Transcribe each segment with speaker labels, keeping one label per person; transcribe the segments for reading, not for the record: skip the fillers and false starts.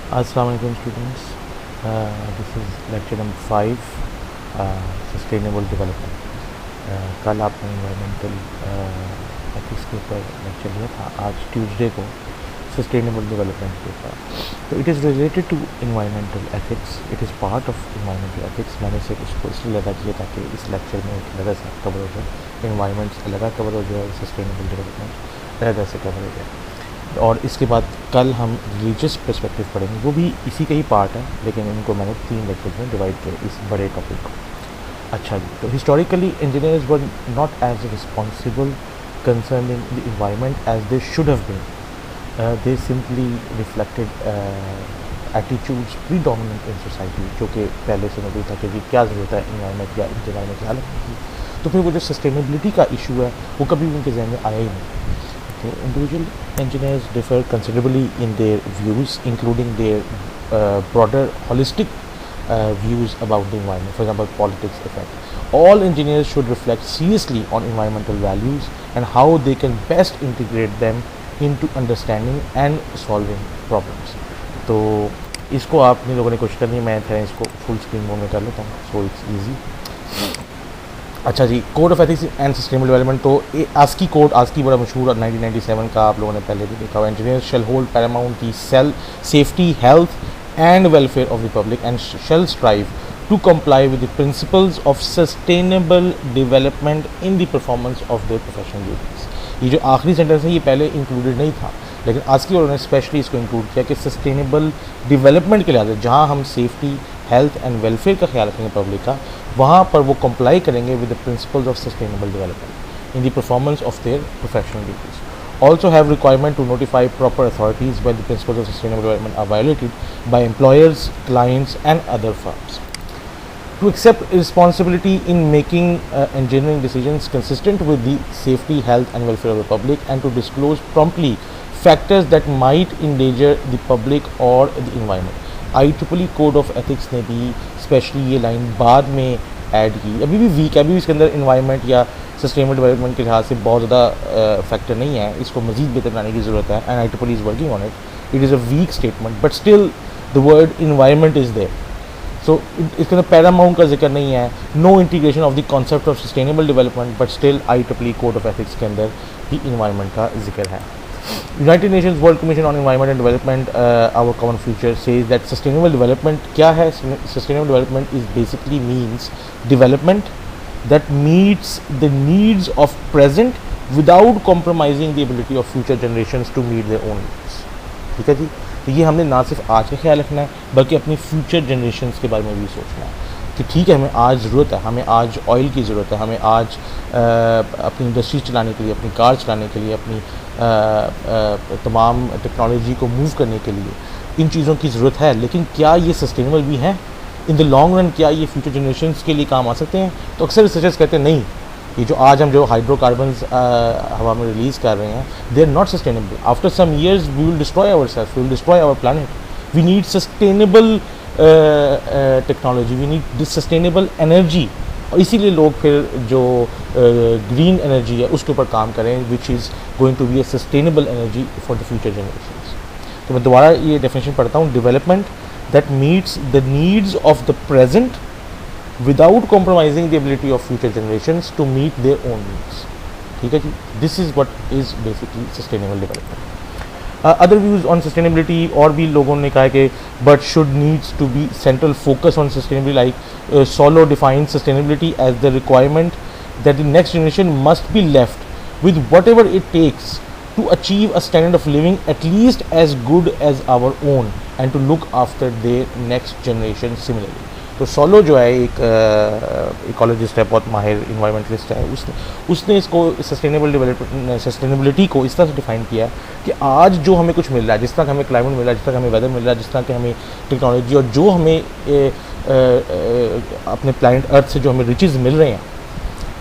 Speaker 1: अस्सलाम वालेकुम students, this is lecture number 5, sustainable development. कल आपने इन्वायरमेंटल एथिक्स के ऊपर लेक्चर लिया था, आज ट्यूसडे को सस्टेनेबल डेवलपमेंट के ऊपर। तो it is related to environmental ethics, it is part of environmental ethics. मैंने सिर्फ इसको इसलिए लगा दिया ताकि इस लेक्चर में एक अलग सा कवर हो जाए, इन्वायरमेंट अलग कवर हो जाए, सस्टेनेबल डेवलपमेंट अलग से कवर हो जाए। और इसके बाद कल हम रिलीजियस पर्सपेक्टिव पढ़ेंगे, वो भी इसी का ही पार्ट है, लेकिन इनको मैंने 3 लेक्चर्स में डिवाइड किया इस बड़े टॉपिक को। अच्छा जी, तो historically engineers were not as responsible concerning the environment as they should have been. They simply reflected attitudes predominant in society, जो कि पहले से मौजूद था कि क्या ज़रूरत है इन्वायरमेंट या इन्वायरमेंट की हालत की। तो फिर वो जो सस्टेनेबिलिटी का इशू है वो कभी भी उनके जहन में आया ही नहीं। So individual engineers differ considerably in their views, including their broader holistic views about the environment. For example, politics effect. All engineers should reflect seriously on environmental values and how they can best integrate them into understanding and solving problems. तो इसको आपने लोगों ने कोशिश करनी है, मैं था इसको फुल स्क्रीन मोड में कर लेता हूँ, सो इट्स ईजी। अच्छा जी, code of ethics and sustainable development. तो आस्की कोड, आस्की बड़ा मशहूर 1997 का, आप लोगों ने पहले भी देखा हुआ। Engineers shall hold paramount the sell safety, health and welfare of the public and shall strive to comply with the principles of sustainable development in the performance of their professional duties. ये जो आखिरी sentence है ये पहले included नहीं था, लेकिन ASCII और उन्होंने स्पेशली इसको इंक्लूड किया कि सस्टेनेबल डेवलपमेंट के लिहाज से जहाँ हम सेफ्टी, हेल्थ एंड वेलफेयर का ख्याल रखेंगे पब्लिक का, वहाँ पर वो कंप्लाई करेंगे with the principles of sustainable development in the performance of their professional duties. Also have requirement to notify proper authorities when the principles of sustainable development are violated by employers, clients and other firms. To accept responsibility in making engineering decisions consistent with the safety, health and welfare of the public, and to disclose promptly factors that might endanger the public or the environment. IEEE code of ethics ने भी specially ये line बाद में add की, अभी भी week है, अभी भी इसके अंदर इन्वायरमेंट या सस्टेनेबल डेवलपमेंट के लिहाज से बहुत ज़्यादा फैक्टर नहीं है, इसको मज़ीद बेहतर बनाने की ज़रूरत है, and IEEE is working on it. It is a weak statement but still the word environment is there. So इसके अंदर पैरामाउंट का जिक्र नहीं है, no integration of the concept of sustainable development, but still IEEE code of ethics के अंदर भी environment का जिक्र है। United Nations World Commission on Environment and Development, our common future, says that sustainable development क्या है? Sustainable development is basically means development that meets the needs of present without compromising the ability of future generations to meet their own needs. ठीक है जी, तो ये हमने ना सिर्फ आज का ख्याल रखना है बल्कि अपनी फ्यूचर जनरेशन्स के बारे में भी सोचना है कि ठीक है, हमें आज ज़रूरत है, हमें आज ऑयल की ज़रूरत है, हमें आज अपनी इंडस्ट्री चलाने के लिए, अपनी कार चलाने के लिए, अपनी तमाम टेक्नोलॉजी को मूव करने के लिए इन चीज़ों की ज़रूरत है, लेकिन क्या ये सस्टेनेबल भी है इन द लॉन्ग रन? क्या ये फ्यूचर जनरेशन्स के लिए काम आ सकते हैं? तो अक्सर रिसर्चर्स कहते हैं नहीं, ये जो आज हम जो हाइड्रोकार्बन्स हवा में रिलीज़ कर रहे हैं, they are not sustainable. After some years we will destroy our self, we will destroy our planet. We need sustainable technology, we need sustainable energy, और इसीलिए लोग फिर जो ग्रीन एनर्जी है उसके ऊपर काम करें, which is going to be a sustainable energy for the future generations. तो मैं दोबारा ये डेफिनेशन पढ़ता हूँ, development that meets the needs of the present without compromising the ability of future generations to meet their own needs. ठीक है जी, this is what is basically sustainable development. Other views on sustainability, और भी लोगों ने कहा कि but should needs to be central focus on sustainability, like Solow define sustainability as the requirement that the next generation must be left with whatever it takes to achieve a standard of living at least as good as our own and to look after their next generation similarly. तो Solow जो है एक ecologist है, बहुत माहिर environmentalist है, उसने इसको सस्टेनेबल डेवलपमेंट, सस्टेनेबिलिटी को इस तरह से डिफाइन किया है कि आज जो हमें कुछ मिल रहा है, जिस तरह हमें क्लाइमेट मिल रहा है, जिस तरह हमें वेदर मिल रहा है, जिस तरह के हमें टेक्नोलॉजी और जो हमें अपने प्लैनेट अर्थ से जो हमें रिचेज़ मिल रहे हैं,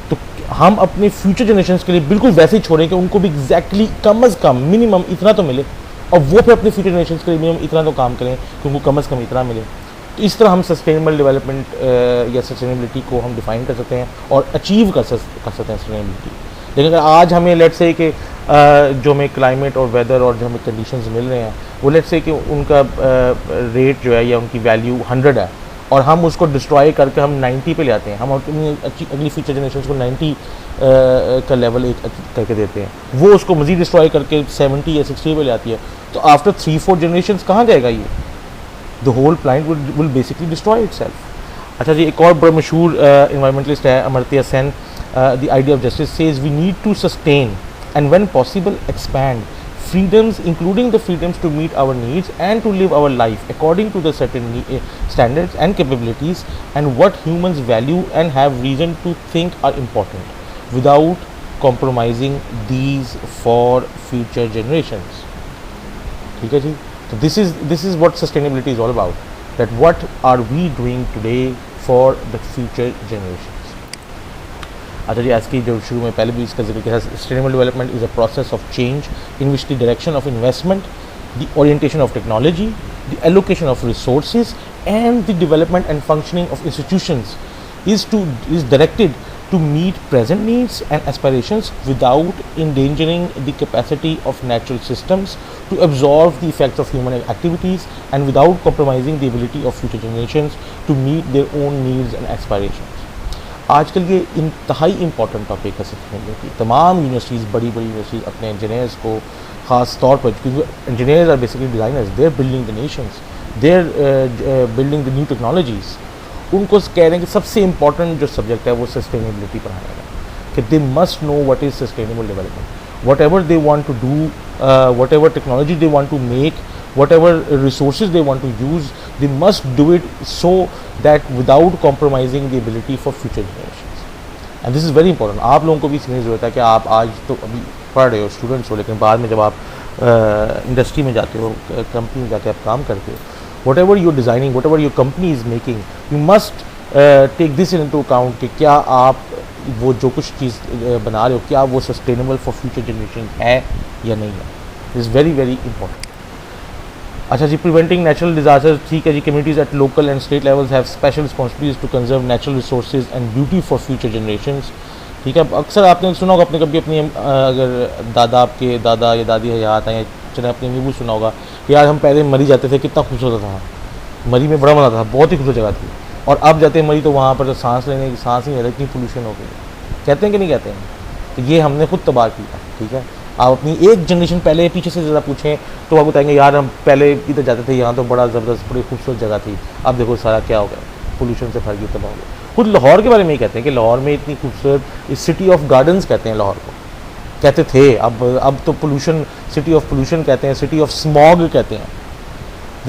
Speaker 1: तो हम अपने फ्यूचर जनरेशन के लिए बिल्कुल वैसे ही छोड़ें कि उनको भी एग्जैक्टली कम अज़ कम मिनिमम इतना तो मिले, और वो फिर अपने फ्यूचर जनरेशन के लिए मिनिमम इतना तो काम करें कि उनको कम अज़ कम इतना मिले। तो इस तरह हम सस्टेनेबल डेवलपमेंट या सस्टेनेबिलिटी को हम डिफ़ाइन कर सकते हैं और अचीव कर सकते हैं सस्टेनेबिलिटी। लेकिन अगर आज हमें लेट्स से कि जो हमें क्लाइमेट और वेदर और जो हमें कंडीशंस मिल रहे हैं वो लेट्स से कि उनका रेट जो है या उनकी वैल्यू 100 है और हम उसको डिस्ट्रॉय करके हम 90 पे ले आते हैं, हम अपनी अगली फ्यूचर जनरेशन को 90 का लेवल एक करके देते हैं, वो उसको मज़ीद डिस्ट्रॉय करके 70 या 60 पे ले आती है, तो आफ्टर 3-4 जनरेशन कहाँ जाएगा ये? The whole planet will basically destroy itself. अच्छा जी, एक और बड़ा मशहूर इन्वायरमेंटलिस्ट है Amartya Sen, the idea of justice says we need to sustain and when possible expand freedoms, including the freedoms to meet our needs and to live our life according to the certain standards and capabilities and what humans value and have reason to think are important without compromising these for future generations. ठीक है जी, तो this is what sustainability is all about, that what are we doing today for the future generations. अच्छा जी, आज की जो शुरू में पहले भी इसका जिक्र किया, sustainable development is a process of change in which the direction of investment, the orientation of technology, the allocation of resources and the development and functioning of institutions is directed to meet present needs and aspirations without endangering the capacity of natural systems to absorb the effects of human activities and without compromising the ability of future generations to meet their own needs and aspirations. आजकल ये इंतहाई important topic है sustainability. तमाम universities, बड़ी बड़ी universities अपने engineers को ख़ास तौर पर, क्योंकि engineers are basically designers, they are building the nations, they are building the new technologies, उनको कह रहे हैं कि सबसे इंपॉर्टेंट जो सब्जेक्ट है वो सस्टेनेबिलिटी पढ़ाने का, कि they must know what is sustainable development, whatever they want to do, whatever technology they want to make, whatever resources they want to use, they must do it so that without compromising the ability for future generations. And this is very important. आप लोगों को भी सीखने की ज़रूरत है कि आप आज तो अभी पढ़ रहे हो, स्टूडेंट्स हो, लेकिन बाद में जब आप इंडस्ट्री में जाते हो, कंपनी में जाके आप काम करते हो, whatever you're designing, whatever your company is making, you must take this into account कि क्या आप वो जो कुछ चीज़ बना रहे हो, क्या वो सस्टेनेबल फॉर फ्यूचर जनरेशन है या नहीं है. This is very very important. अच्छा जी, प्रिवेंटिंग नेचुरल डिजास्टर्स, ठीक है जी. Communities at local and state levels have special responsibilities to conserve natural resources and beauty for future generations. ठीक है, अक्सर आपने सुना होगा, अपने कभी अपनी अगर दादा, आपके दादा या दादी हयात हैं, या चले अपने भी सुना होगा कि यार हम पहले मरी जाते थे, कितना खूबसूरत था, मरी में बड़ा मज़ा था, बहुत ही खूबसूरत जगह थी, और अब जाते हैं मरी तो वहाँ पर तो सांस लेने की सांस नहीं है, इतनी पोल्यूशन हो गई. कहते हैं कि नहीं कहते हैं? तो ये हमने खुद तबाह किया. ठीक है, आप अपनी एक जनरेशन पहले पीछे से ज़्यादा पूछें तो आप बताएंगे यार हम पहले इधर जाते थे, यहाँ तो बड़ा ज़बरदस्त बड़ी खूबसूरत जगह थी, अब देखो सारा क्या हो गया, पोल्यूशन से भर गई, तबाह हो गया. खुद लाहौर के बारे में ही कहते हैं कि लाहौर में इतनी खूबसूरत, इस सिटी ऑफ गार्डन्स कहते हैं लाहौर को, कहते थे, अब तो पोल्यूशन, सिटी ऑफ पोल्यूशन कहते हैं, सिटी ऑफ स्मॉग कहते हैं,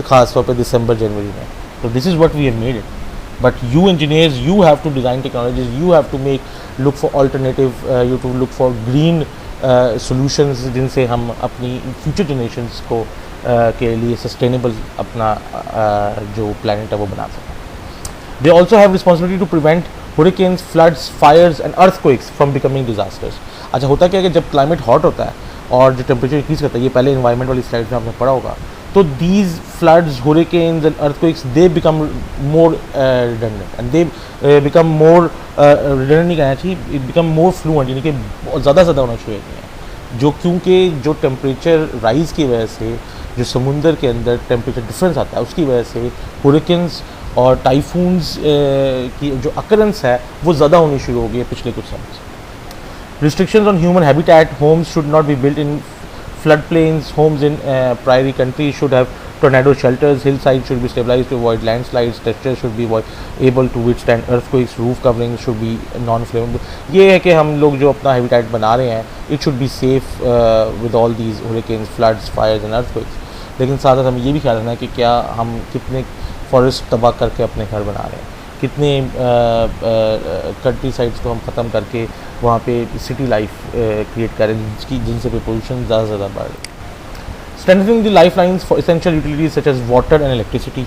Speaker 1: ख़ास तौर पर दिसंबर जनवरी में. तो this is what we have made it. But you engineers, you have to design technologies, you have to look for alternative, you have to look for green solutions जिनसे हम अपनी future generations को के लिए sustainable अपना जो planet है वो बना सकें. They also have responsibility to prevent hurricanes, floods, fires and earthquakes from becoming disasters. अच्छा, होता क्या है कि जब climate hot होता है और जो temperature increase करता है, ये पहले environment वाली slide में आपने पढ़ा होगा, तो these floods, hurricanes and earthquakes, they become more redundant and they become more redundant नहीं कहना चाहिए, it become more fluent, यानी कि ज़्यादा होना शुरू होती हैं, जो क्योंकि जो टेम्परेचर राइज़ की वजह से जो समुंदर के अंदर टेम्परेचर डिफरेंस आता है, उसकी वजह से हुरिकेन्स और टाइफून्स की जो अकरेंस है वो ज़्यादा होनी शुरू हो गई है पिछले कुछ सालों से. Restrictions on human habitat, homes should not be built in floodplains, homes in prairie country should have tornado shelters, hillsides should be stabilized to avoid landslides, structures should be able to withstand earthquakes, roof coverings should be non-flammable. ये है कि हम लोग जो अपना habitat बना रहे हैं, it should be safe with all these hurricanes, floods, fires and earthquakes. लेकिन साथ साथ हमें ये भी ख्याल रखना है कि क्या हम कितने फॉरेस्ट तबाह करके अपने घर बना रहे हैं, कितने कंट्री साइड्स को हम ख़त्म करके वहाँ पे सिटी लाइफ क्रिएट करें जिनसे पे पोल्यूशन ज़्यादा से ज़्यादा बढ़ रही है. Strengthening the lifelines for essential utilities such as water and electricity.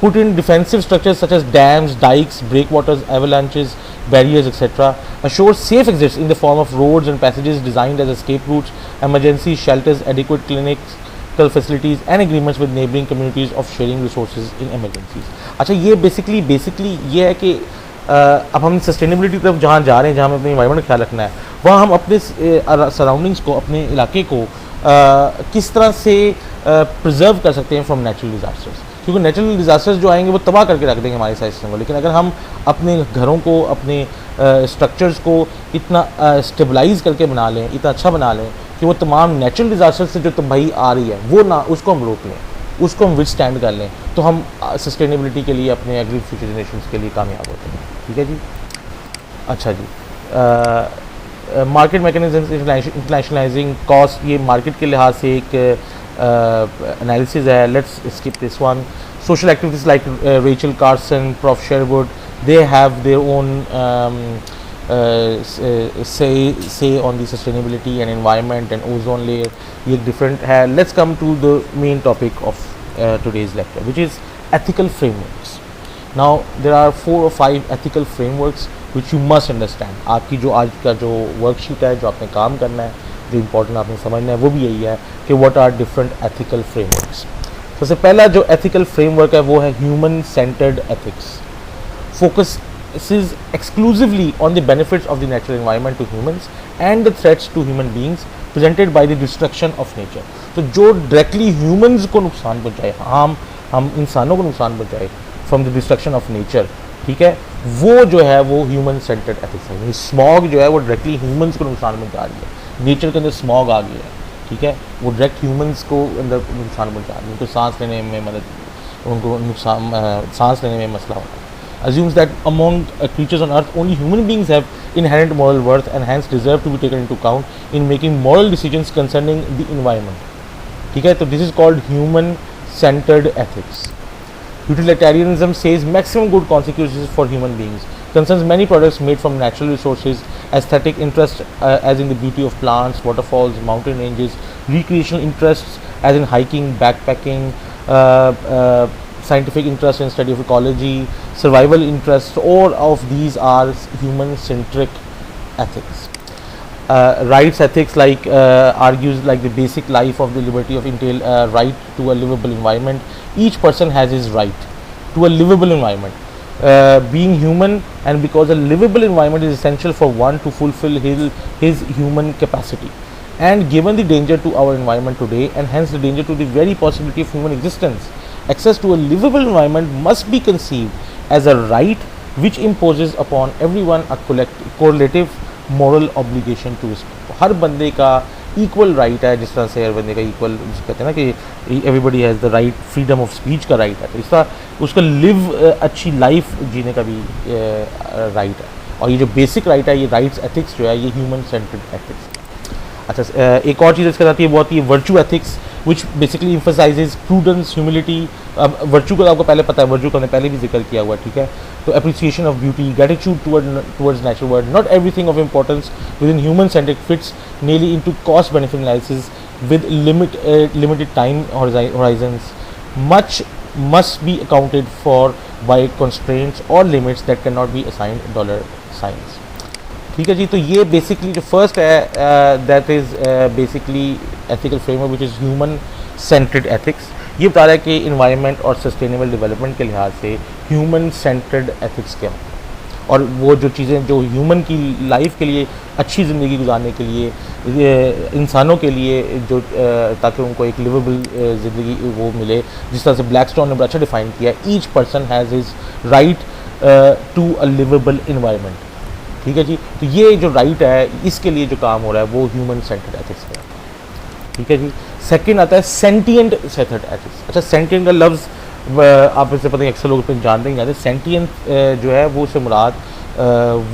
Speaker 1: Put in defensive structures such as dams, dikes, breakwaters, avalanches, barriers, etc. Assure safe exits in the form of roads and passages designed as escape routes, emergency shelters, adequate clinical facilities and agreements with neighboring communities of sharing resources in emergencies. अच्छा, ये basically ये है कि अब हम sustainability की तरफ जहाँ जा रहे हैं, जहाँ हमें अपने इन्वायरमेंट का ख्याल रखना है, वहाँ हम अपने सराउंडिंग्स को, अपने इलाके को किस तरह से प्रिजर्व कर सकते हैं फ्रॉम नेचुरल डिज़ास्टर्स, क्योंकि नेचुरल डिज़ास्टर्स जो आएंगे वो तबाह करके रख देंगे हमारे साइड सिस्टम को। लेकिन अगर हम अपने घरों को, अपने स्ट्रक्चर्स को इतना स्टेबलाइज करके बना लें, इतना अच्छा बना लें कि वो तमाम नेचुरल डिज़ास्टर से जो तबाही आ रही है वो ना, उसको हम रोक लें, उसको हम विथस्टैंड कर लें, तो हम सस्टेनेबिलिटी के लिए, अपने एग्री फ्यूचर जनरेशन के लिए कामयाब होते हैं। ठीक है जी। अच्छा जी, मार्केट मैकेनिज्म, इंटरनेशनलाइजिंग कॉस्ट, ये मार्केट के लिहाज से एक एनालिसिस है। Let's skip this one. Social activities like Rachel Carson, prof Sherwood, they have their own say on the sustainability and environment and ozone layer, ये different है। Let's come to the main topic of today's lecture, which is ethical frameworks. Now there are 4 or 5 ethical frameworks which you must understand. आपकी जो आज का जो worksheet है, जो आपने काम करना है, जो इम्पोर्टेंट आपने समझना है, वो भी यही है कि what are different ethical frameworks. सबसे पहला जो ethical framework है वो है human centered ethics. Focus is exclusively on the benefits of the natural environment to humans and the threats to human beings presented by the destruction of nature. तो जो directly humans को नुकसान पहुँचाए, हम इंसानों को नुकसान पहुँचाए from the destruction of nature, ठीक है, वो जो है वो human centered ethics है। स्मॉग जो है वो directly humans को नुकसान पहुँचा रही है, नेचर के अंदर स्मॉग आ गया है, ठीक है, वो डायरेक्ट ह्यूमंस को अंदर नुकसान पहुँचा रही है, उनको सांस लेने में मदद, उनको नुकसान सांस लेने में मसला होता है। Assumes that among creatures on earth only human beings have inherent moral worth and hence deserve to be taken into account in making moral decisions concerning the environment. ठीक है, तो this is called human centered ethics. Utilitarianism says maximum good consequences for human beings, concerns many products made from natural resources, aesthetic interest as in the beauty of plants, waterfalls, mountain ranges, recreational interests as in hiking, backpacking, scientific interest in study of ecology, survival interests, all of these are human-centric ethics. Rights ethics argues like the basic life of the liberty of entail right to a livable environment. Each person has his right to a livable environment. Being human, and because a livable environment is essential for one to fulfill his human capacity. And given the danger to our environment today, and hence the danger to the very possibility of human existence, access to a livable environment must be conceived as a right which imposes upon everyone a correlative moral obligation to respect. हर बंदे का equal right है, जिस तरह से हर बंदे का equal कहते हैं ना कि everybody has the right, freedom of speech का राइट है, तो इस तरह उसका लिव अच्छी लाइफ जीने का भी राइट है। और ये जो बेसिक राइट है, ये राइट्स एथिक्स जो है, ये ह्यूमन सेंट्रिक एथिक्स। अच्छा, एक और चीज़ इसके साथ ये बहुत ही virtue ethics which basically emphasizes prudence, humility. अब वर्चू का आपको पहले पता है, वर्चू का हमने पहले भी जिक्र किया हुआ है, ठीक है, तो appreciation of beauty, gratitude towards natural world, not everything of importance within human centric fits nearly into cost benefit analysis with limited time horizons. Much must be accounted for by constraints or limits that cannot be assigned dollar signs. ठीक है जी, तो ये basically जो first है that is basically ethical framework which is human centred ethics. ये बता रहा है कि इन्वायरमेंट और सस्टेनेबल डेवलपमेंट के लिहाज से ह्यूमन सेंट्रेड एथिक्स क्या है, और वो जो चीज़ें जो ह्यूमन की लाइफ के लिए, अच्छी ज़िंदगी गुजारने के लिए, इंसानों के लिए जो ताकि उनको एक लिवेबल ज़िंदगी वो मिले, जिस तरह से ब्लैकस्टोन ने बड़ा अच्छा डिफाइन किया, each person has his right to a livable environment. ठीक है जी, तो ये जो राइट है, इसके लिए जो काम हो रहा है वो ह्यूमन सेंट्रेड एथिक्स है। ठीक है जी। सेकंड आता है सेंटिएंट सेंट्रेड एथिक्स। अच्छा, सेंटिएंट का लफ्ज़ आप इससे पता नहीं, अक्सर लोग अपने जानते नहीं जानते। सेंटिएंट जो है वो से मुराद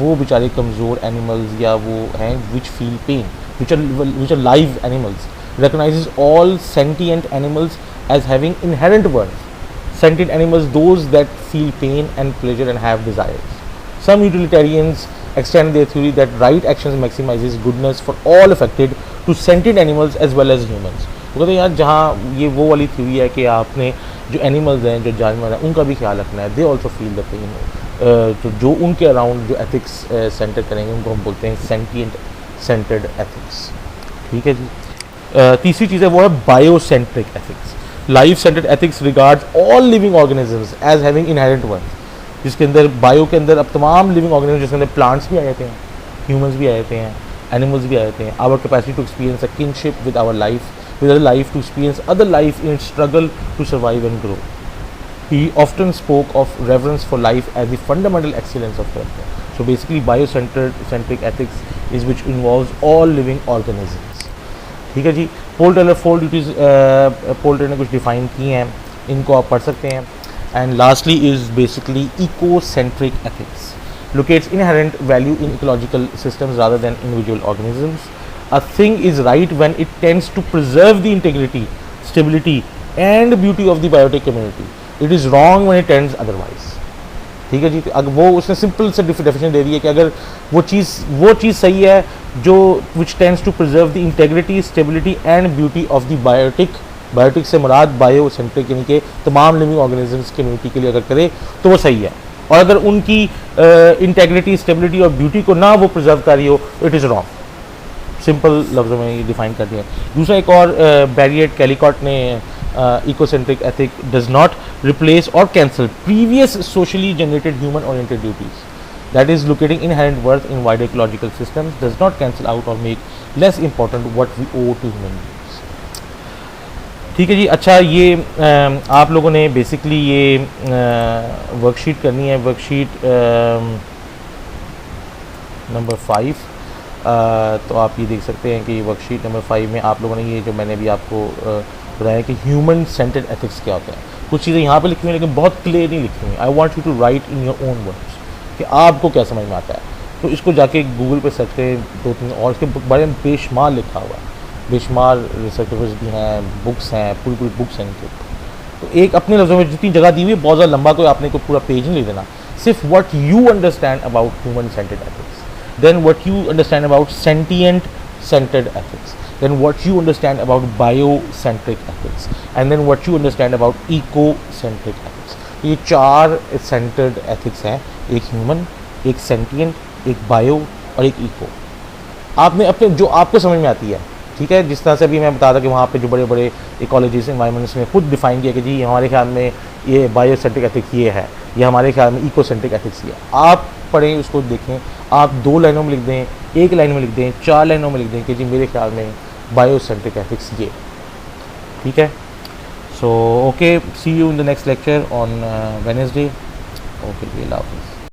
Speaker 1: वो बेचारे कमज़ोर एनिमल्स या वो हैं which feel pain, which are live animals, recognizes all sentient animals as having inherent worth. Sentient animals, those that feel pain and pleasure and have desires. Some utilitarians extend their theory that right actions maximizes goodness for all affected to sentient animals as well as humans. तो कहते हैं यार, जहाँ ये वो वाली theory है कि आपने जो एनिमल्स हैं, जो जानवर हैं, उनका भी ख्याल रखना है, they also feel the pain. तो जो उनके अराउंड जो एथिक्स सेंटर करेंगे उनको हम बोलते हैं सेंटिएंट सेंटर्ड एथिक्स। ठीक है जी। तीसरी चीज़ है वो है biocentric ethics. Life centered ethics regards all living organisms as having inherent worth, जिसके अंदर बायो के अंदर अब तमाम लिविंग ऑर्गेनिज्म, जिसके अंदर प्लांट्स भी आ जाते हैं, ह्यूमंस भी आ जाते हैं, एनिमल्स भी आ जाते हैं. Our capacity to experience a kinship with our life, with other life, to experience other life in struggle to survive and grow. He often spoke of reverence for life as the fundamental excellence of character. So basically biocentric ethics is which involves all living organisms. ठीक है जी. पोल Taylor 4 duties पोल Taylor ने कुछ define की हैं, इनको आप पढ़ सकते हैं. And lastly is basically ecocentric ethics. Locates inherent value in ecological systems rather than individual organisms. A thing is right when it tends to preserve the integrity, stability and beauty of the biotic community. It is wrong when it tends otherwise. ठीक है जी. अगर वो उसने simple से definition दे दी है कि अगर वो चीज़ सही है जो which tends to preserve the integrity, stability and beauty of the biotic से मुराद बायोसेंट्रिक यानी कि तमाम लिविंग ऑर्गेनिजम्स कम्युनिटी के लिए अगर करे तो वो सही है. और अगर उनकी इंटेग्रिटी, स्टेबिलिटी और ब्यूटी को ना वो प्रिजर्व कर रही हो तो इट इज़ रॉन्ग. सिंपल लफ्ज़ों में ये डिफाइन कर दिया. दूसरा एक और बैरिएट कैलिकॉट ने ecocentric ethic does not replace or cancel previous socially generated human oriented duties, that is locating inherent worth in wider ecological systems, does not cancel out or make less important what we owe to human beings. ठीक है जी. अच्छा, ये आप लोगों ने basically ये worksheet करनी है. Worksheet number 5. तो आप ये देख सकते हैं कि वर्कशीट नंबर 5 में आप लोगों ने ये जो मैंने भी आपको बताया कि ह्यूमन सेंटर्ड एथिक्स क्या होता है. कुछ चीज़ें यहाँ पे लिखी हुई हैं लेकिन बहुत क्लियर नहीं लिखी हुई. I want you to write in your own words कि आपको क्या समझ में आता है. तो इसको जाके गूगल पे सर्च करें 2-3 और इसके बारे में बेशुमार लिखा हुआ है. बेशुमार रिसर्च पेपर्स भी हैं, बुक्स हैं, पूरी बुक्स हैं इनके. तो एक अपने लफ्ज़ों में जितनी जगह दी हुई है बहुत ज़्यादा लंबा कोई आपने कोई पूरा पेज नहीं ले देना. सिर्फ what you understand about human centered ethics, then what you understand about sentient centered ethics, then what you understand about biocentric ethics, and then what you understand about ecocentric ethics. ये 4 centered ethics हैं. एक human, एक sentient, एक bio और एक eco. आपने अपने जो आपको समझ में आती है, ठीक है. जिस तरह से अभी मैं बता था कि वहाँ पे जो बड़े बड़े इकोलॉजीज इन्वायरमेंट्स में खुद डिफाइन किया कि जी हमारे ख्याल में ये बायोसेंट्रिक एथिक्स ये है, या हमारे ख्याल में इकोसेंट्रिक एथिक्स ये है. आप पढ़ें, उसको देखें. आप 2 लाइनों में लिख दें, 1 लाइन में लिख दें, 4 लाइनों में लिख दें कि जी मेरे ख्याल में बायोसेंट्रिक एथिक्स ये. ठीक है. So okay, see you in the next lecture on Wednesday. Okay, अल्लाह हाफ़िज़.